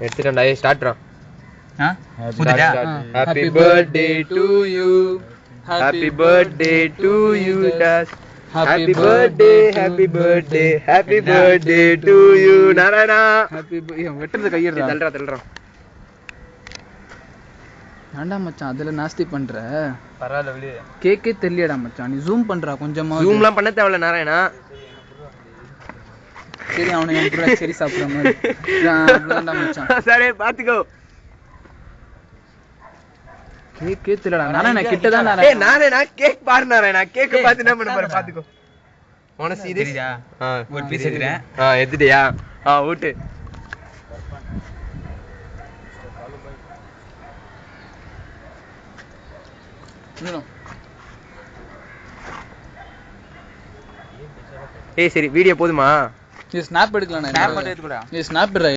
எடுத்துட்டேன்டா start ரா Happy birthday to you. Happy birthday to you. Happy birthday, happy birthday, happy birthday to you. Narayana. Happy வெட்டறது கையறடா. தள்ளுறா. ஏன்டா மச்சான் அதெல்லாம் நாஸ்தி பண்ற? பரவாயில்லை விடு. கேக்கே தெரியலடா மச்சான். நீ ஜூம் பண்றா கொஞ்சமா. ஜூம்லாம் பண்ண தேவையில்ல நாராயணா. சரி அவனை என் சரி சாப்பிடுற மாதிரி. அவ்வளவுதான்டா மச்சான். சரி பாத்துக்கோ. கேக்கே தெரியலடா. நாராயணா கிட்ட தான் நாராயணா கேக் பாரு நாராயணா. கேக் பார்த்து என்ன பண்ண போற பாத்துக்கோ. உன சீரியஸா? ஒரு பீஸ் எடுத்துறேன். எடுத்துட்டியா? ஊட்டு. ஏய் சரி வீடியோ போதுமா? நீ ஸ்னாப் எடுக்கலாம். ஸ்னாப் எடுத்துடா. நீ ஸ்னாப் எடுடா.